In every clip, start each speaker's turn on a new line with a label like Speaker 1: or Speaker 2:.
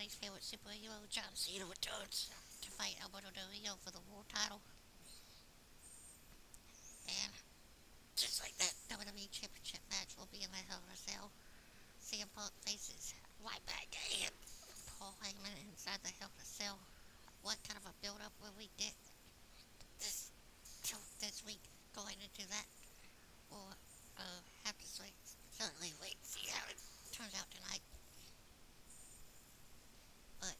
Speaker 1: everybody's favorite superhero, John Cena, returns to fight Alberto Del Rio for the world title. And just like that, WWE Championship match will be in the Hell in a Cell. CM Punk faces right back and Paul Heyman inside the Hell in a Cell. What kind of a build up will we get this this week going into that? We'll have to certainly wait and see how it turns out tonight. But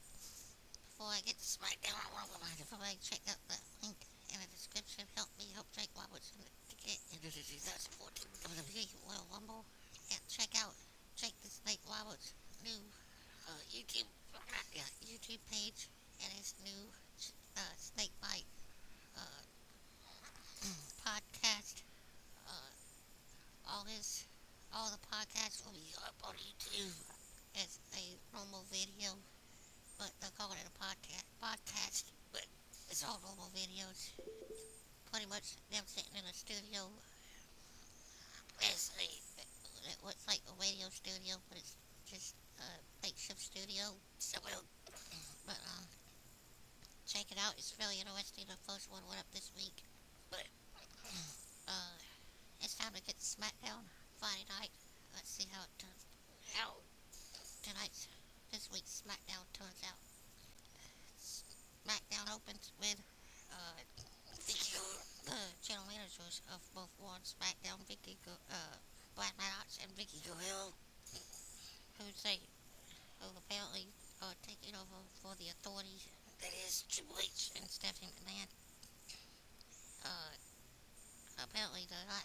Speaker 1: before I get to SmackDown, I want to remind everybody to check out the link in the description. Help me help Jake Robertson to get into the 2014 WWE Royal Rumble. And check out Jake the Snake Roberts' new YouTube page and his new Snake Bite uh, podcast. Uh, all the podcasts will be up on YouTube as a normal video, but they're calling it a podcast, but it's all normal videos. Pretty much them sitting in a studio as it looks like a radio studio, but it's just a makeshift studio. So but check it out. It's really interesting. The first one went up this week, but uh, it's time to get to SmackDown Friday night. Let's see how tonight's this week's SmackDown turns out. SmackDown opens with uh, the channel managers of both Raw and SmackDown, Brad Maddox and Vicky Guerrero, who say who apparently are taking over for the authority that is Triple H and Stephanie McMahon. Uh, apparently they're not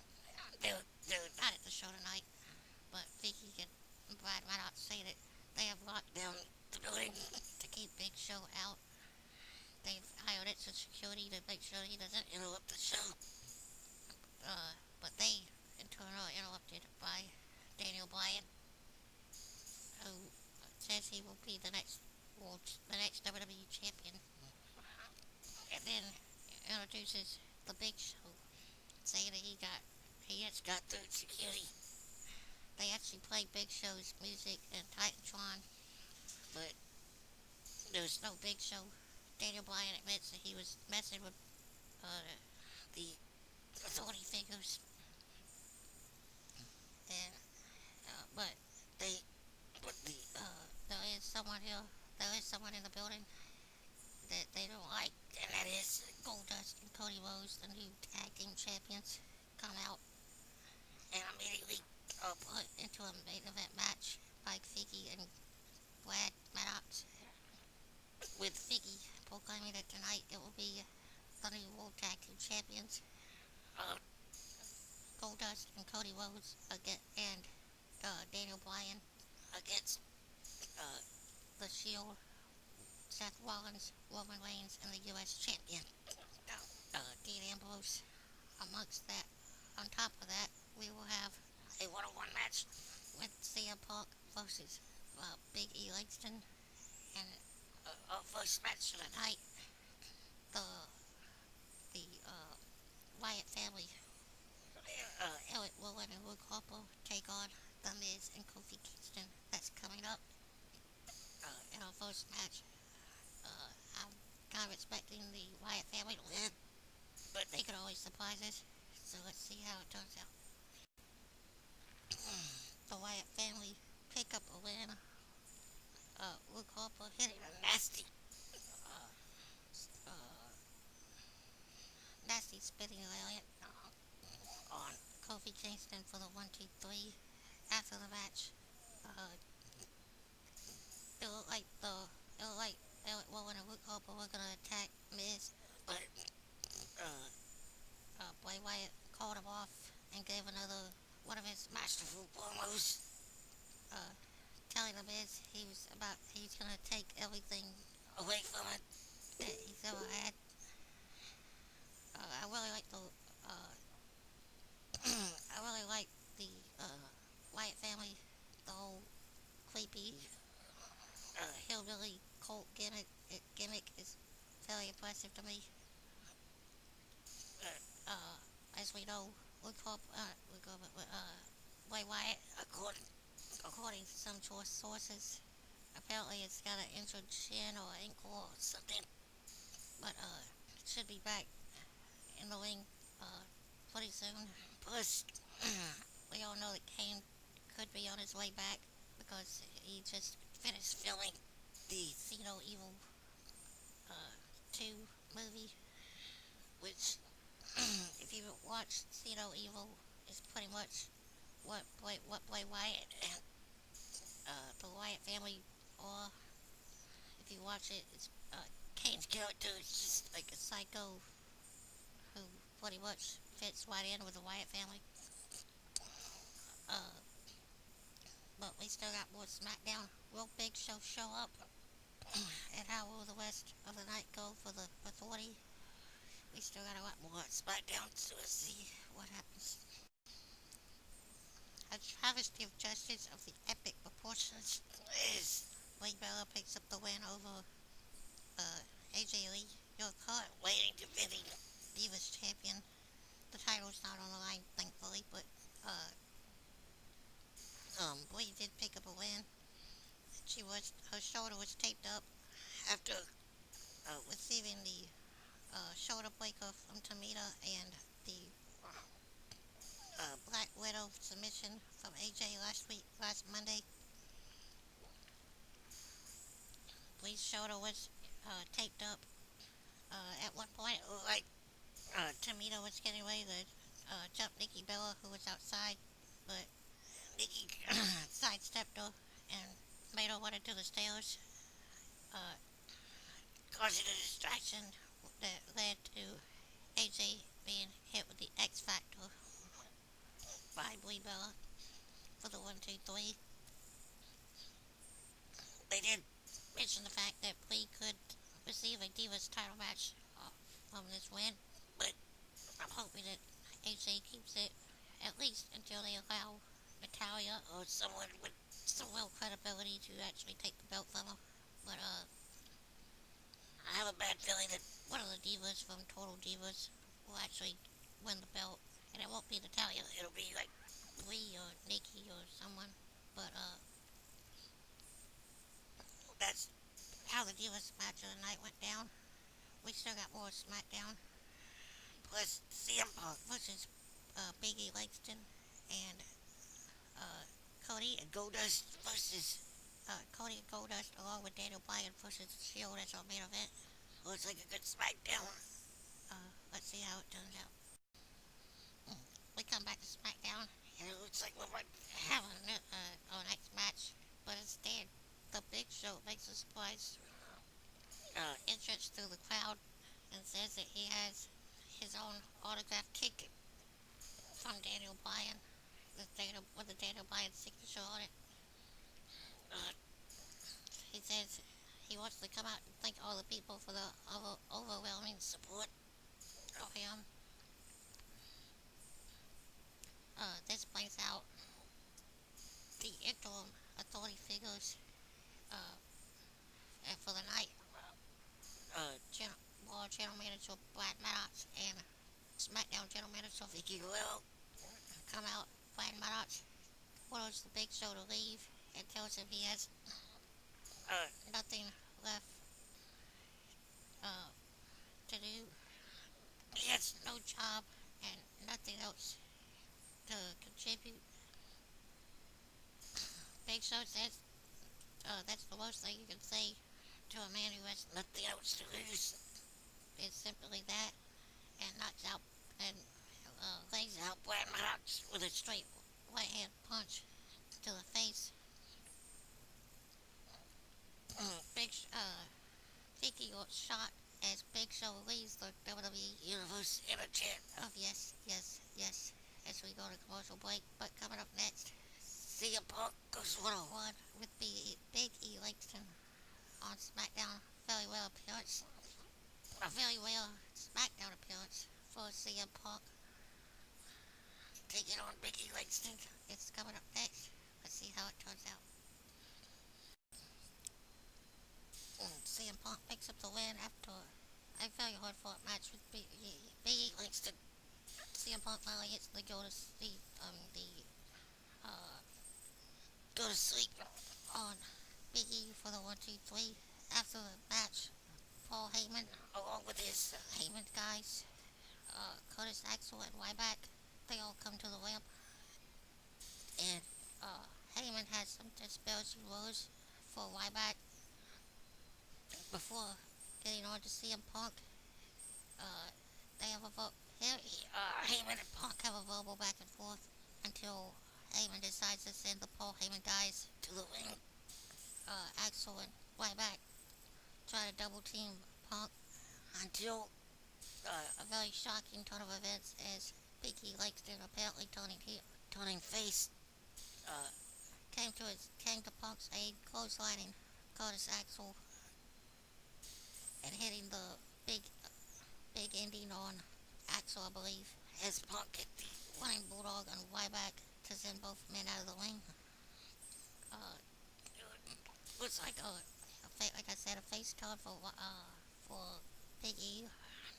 Speaker 1: at the show tonight, but Vicky and Brad Maddox say that they have locked down the building to keep Big Show out. They've hired extra security to make sure he doesn't interrupt the show. But they, in turn, are interrupted by Daniel Bryan, who says he will be the next WWE champion, and then introduces the Big Show, saying that he has got through security. They actually play Big Show's music in Titantron, but there's no Big Show. Daniel Bryan admits that he was messing with the authority figures, and but they, but there is someone here. There is someone in the building that they don't like, and that is Goldust and Cody Rhodes, the new tag team champions, come out and immediately put into a main event match by Vicky and Brad Maddox, with Vicky proclaiming that tonight it will be the new World Tag Team Champions, uh, Goldust and Cody Rhodes and Daniel Bryan against uh, the Shield, Seth Rollins, Roman Reigns, and the U.S. Champion, Dean Ambrose. Amongst that, on top of that, we will have a one-on-one match with CM Punk versus Big E Langston, and our first match of the night, the Wyatt family, Eric Rowan and Luke Harper, take on The Miz and Kofi Kingston. That's coming up in our first match. I'm kind of expecting the Wyatt family to win, but they could always surprise us. So let's see how it turns out. The Wyatt family pick up a win. Luke Harper hitting a uh, uh, nasty spinning lariat on Kofi Kingston for the 1-2-3. After the match, uh, it looked like Eric Rowan and Luke Harper were gonna attack Miz, but uh, Bray Wyatt called him off and gave another one of his masterful promos, uh, telling the Miz he's gonna take everything away from it that he's ever had. I really like I really like the Wyatt family. The whole creepy hillbilly cult gimmick is very impressive to me. As we know, Bray Wyatt, according to some sources, Apparently, it's got an injured shin or ankle or something. But it should be back in the ring pretty soon. Plus, we all know that Kane could be on his way back because he just finished filming the See No Evil 2 movie, which, if you watch See No Evil, is pretty much what Bray Wyatt and the Wyatt family are. If you watch it, it's Kane's character is just like a psycho who pretty much fits right in with the Wyatt family. Uh, but we still got more SmackDown. Will Big show up? And how will the rest of the night go for the Authority? We still got a lot more SmackDown, so let's see what happens. A travesty of justice of the epic proportions is Brie Bella picks up the win over AJ Lee. You're caught waiting to defend the Divas champion. The title's not on the line, thankfully, but Brie did pick up a win. Her shoulder was taped up after receiving the shoulder breaker from Tamita and the Black Widow submission from AJ last Monday. Bree's shoulder was taped up. At one point, it looked like Tamita was getting ready to jump Nikki Bella, who was outside, but Nikki sidestepped her and made her run into the stairs, uh, causing a distraction that led to AJ being hit with the X Factor by Brie Bella for the 1, 2, 3. They did mention the fact that Brie could receive a Divas title match from this win, but I'm hoping that AJ keeps it at least until they allow Natalia or someone with some real credibility to actually take the belt from her. But I have a bad feeling that one of the divas from Total Divas will actually win the belt, and it won't be Natalia. It'll be like Brie or Nikki or someone. But that's how the Divas match of the night went down. We still got more SmackDown. Plus CM Punk versus Big E Langston and uh, Cody and Goldust versus Cody and Goldust along with Daniel Bryan versus the Shield as our main event. Looks like a good SmackDown. Let's see how it turns out. We come back to SmackDown and it looks like we might have our next match, but instead the Big Show makes a surprise entrance through the crowd and says that he has his own autographed ticket from Daniel Bryan with the Daniel Bryan signature on it. Uh, he says he wants to come out and thank all the people for the overwhelming support of him. This brings out the interim authority figures for the night. Raw General Manager Brad Maddox and SmackDown General Manager Vicky Guerrero come out. Brad Maddox orders the Big Show to leave and tells him he has nothing left to do. He has no job and nothing else to contribute. Big Show says that's the worst thing you can say to a man who has nothing else to lose. It's simply that, and knocks out and lays out Brad Maddox with a straight right hand punch to the face. Big Vicky got shot as Big Show leaves the WWE Universe in a chant of yes, yes, yes as we go to commercial break. But coming up next, CM Punk goes 1-on-1 with Big E Langston on SmackDown. Very well appearance. A very well SmackDown appearance for CM Punk. Taking on Big E Langston. It's coming up next. Let's see how it turns out. CM Punk picks up the win after a very hard fought match with Big E Langston. CM Punk finally gets the go to sleep on Big E for the 1, 2, 3. After the match, Paul Heyman, along with his Heyman guys, Curtis Axel and Ryback, they all come to the ramp, and Heyman has some disparaging words for Ryback before getting on to CM Punk. Uh, they have a Heyman and Punk have a verbal back and forth until Heyman decides to send the Paul Heyman guys to the ring. Axel and Ryback try to double team Punk until a very shocking turn of events as Big E Langston apparently turning face came to Punk's aid, clotheslining Curtis Axel and hitting the big ending on Axel, I believe, as Punk hit the running bulldog on Ryback to send both men out of the ring. Uh, looks like like I said, a face turn for Big E.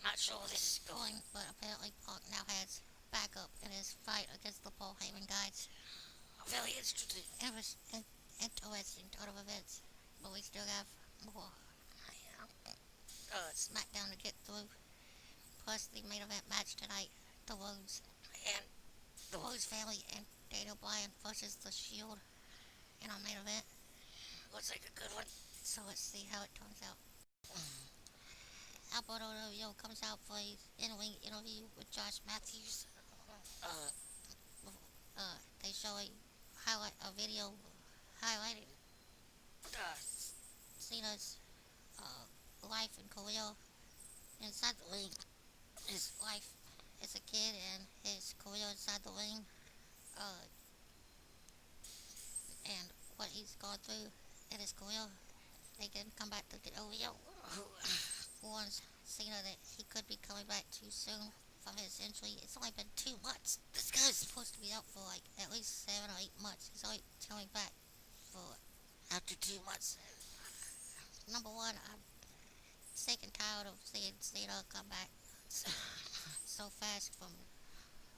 Speaker 1: Not sure where this is going, but apparently Punk now has backup in his fight against the Paul Heyman guys. A very interesting turn of events, but we still have more SmackDown to get through. Plus the main event match tonight, the Rhodes family and Daniel Bryan versus the Shield in our main event. Looks like a good one. So let's see how it turns out. Alberto Del Rio comes out for a in-ring interview with Josh Matthews. Uh, they show a video highlighting Cena's life and career inside the ring. His life as a kid and his career inside the ring, uh, and what he's gone through in his career. They can come back to Del Rio, who warns Cena that he could be coming back too soon from his injury. It's only been 2 months. This guy's supposed to be out for like at least 7 or 8 months. He's only coming back for after 2 months. Number one, I'm sick and tired of seeing Cena come back so fast from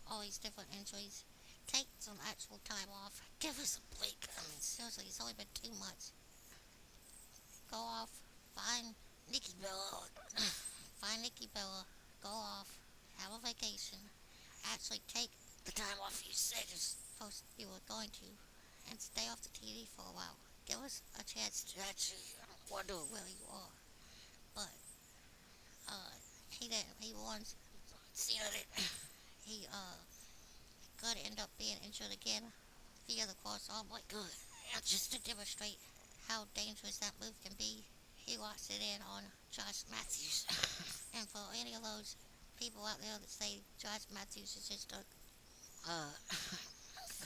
Speaker 1: all these different injuries. Take some actual time off. Give us a break. I mean, seriously, it's only been 2 months. Go off. Find Nikki Bella. Find Nikki Bella. Go off. Have a vacation. Actually take the time off you said you were going to, and stay off the TV for a while. Give us a chance to actually wonder where you are. But he didn't. He warns Cena that he could end up being injured again via the crossarm like good. And just to demonstrate how dangerous that move can be, he locks it in on Josh Matthews. And for any of those people out there that say Josh Matthews is just a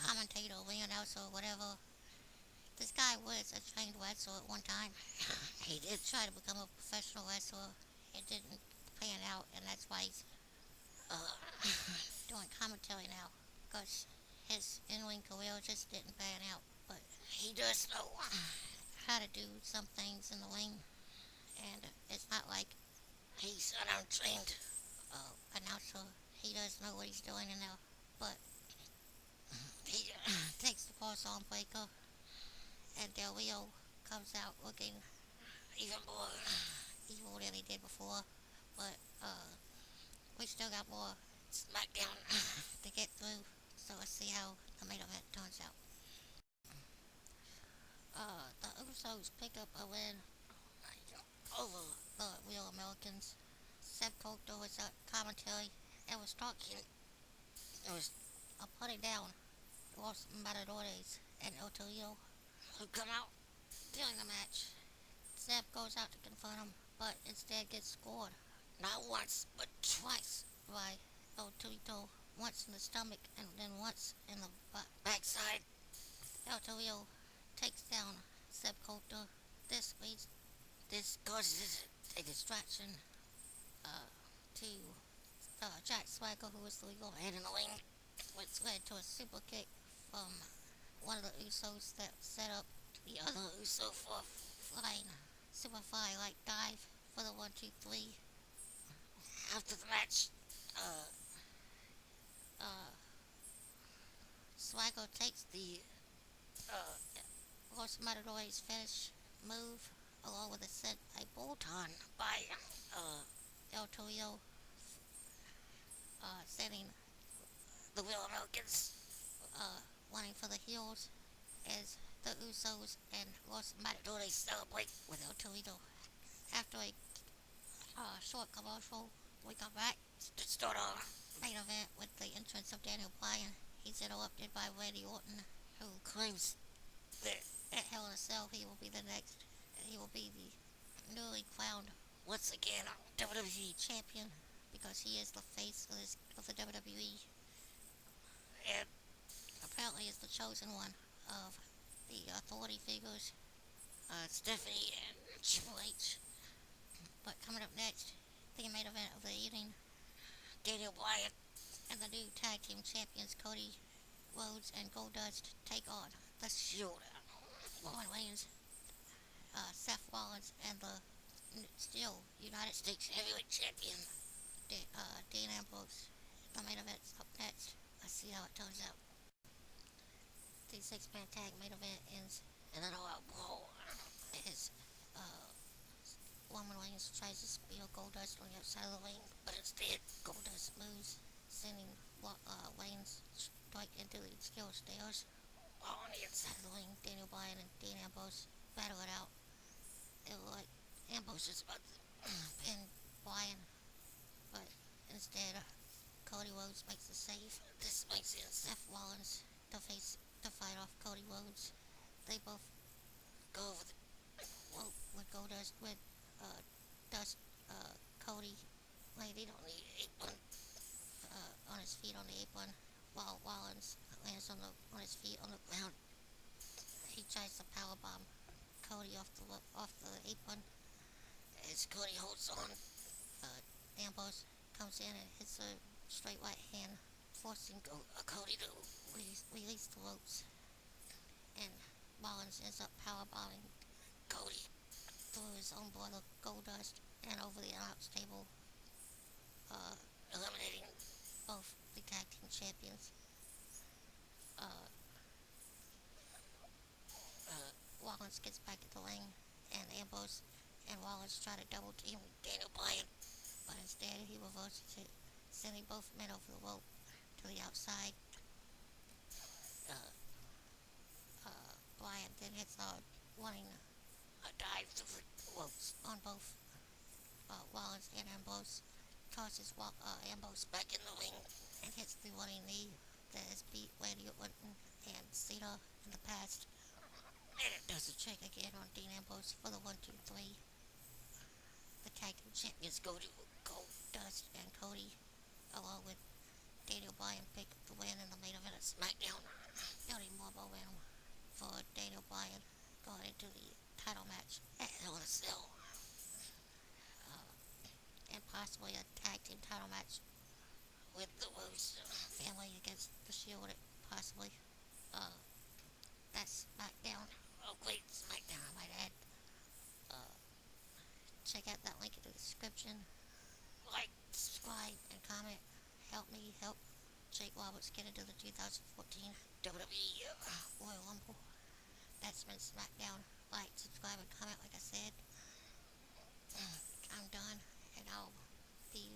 Speaker 1: commentator, ring announcer, or whatever, this guy was a trained wrestler at one time. He did try to become a professional wrestler. It didn't pan out, and that's why he's doing commentary now, because his in-ring career just didn't pan out. But he does know how to do some things in the ring, and it's not like he's an untrained announcer. He does know what he's doing in there, but he takes the cross-arm breaker, and Del Rio comes out looking even more evil than he did before. But we still got more SmackDown to get through, so let's see how the main event turns out. The Usos pick up a win over the Real Americans. Seb Coulter was at commentary and was talking. It was putting down Los Matadores and El Torito, who come out during the match. Seb goes out to confront him, but instead gets scored. Not once, but twice by El Torito. Once in the stomach and then once in the backside. El Torito takes down Seb Coulter. This causes a distraction to Jack Swagger, who was the legal man in the ring, which led to a super kick from one of the Usos that set up the other Uso for a flying Superfly like dive for the 1, 2, 3. After the match, Swagger takes the Los Matadores finish move, along with a bolt-on by El Torito, sending the Real Americans wanting for the heels as the Usos and Los Matadores celebrate with El Torito. After a short commercial, we come back to start our main event with the entrance of Daniel Bryan. He's interrupted by Randy Orton, who claims that at Hell in a Cell he will be the next, he will be the newly crowned once again WWE champion because he is the face of the WWE and apparently is the chosen one of the authority figures, Stephanie and Triple H. But coming up next, the main event of the evening, Daniel Bryan and the new tag team champions Cody Rhodes and Goldust take on the Shield, Roman Reigns, Seth Rollins, and the still United States Heavyweight Champion Dean Ambrose. The main event's up next. Let's see how it turns out. The six-man tag main event ends in an all-out brawl as Roman Reigns tries to spear Goldust on the outside of the ring, but instead Goldust moves, sending Reigns straight into the skill stairs. While on the inside of the ring, Daniel Bryan and Dean Ambrose battle it out. It looked like Ambrose is about to pin Bryan, but instead Cody Rhodes makes the save. This makes it Seth Rollins to fight off Cody Rhodes. They both go over the rope with Goldust with Cody landing on the apron, on his feet on the apron, while Rollins lands on his feet on the ground. He tries to powerbomb Cody off the apron. As Cody holds on, Ambrose comes in and hits a straight right hand, forcing Cody to release the ropes. And Rollins ends up powerbombing Cody through his own brother Goldust and over the announce table, eliminating both the tag team champions. Rollins gets back at the ring, and Ambrose and Rollins try to double team Daniel Bryan, but instead he reverses it, sending both men over the rope to the outside. Bryan then hits running a dive through the ropes on both Rollins and Ambrose, tosses Ambrose back in the ring, and hits the running knee that has beat Randy Orton and Cena in the past. And it does the trick again on Dean Ambrose for the 1-2-3. The tag team champions go to Goldust and Cody, along with Daniel Bryan, pick up the win in the main event of SmackDown. No need more momentum for Daniel Bryan going into the title match at Hell in a Cell. And possibly a tag team title match with the Rhodes family against the Shield, possibly. That's SmackDown. Oh, great SmackDown, I might add. Check out that link in the description. Like, subscribe, and comment. Help me help Jake Roberts get into the 2014 WWE Royal Rumble. That's been SmackDown. Like, subscribe, and comment, like I said. I'm done, and I'll be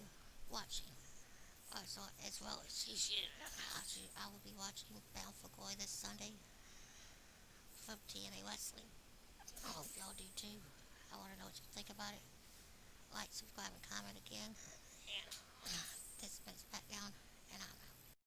Speaker 1: watching. So, as well as I will be watching Bound for Glory this Sunday from TNA Wrestling. I hope y'all do too. I want to know what you think about it. Like, subscribe, and comment again. And this has been SmackDown.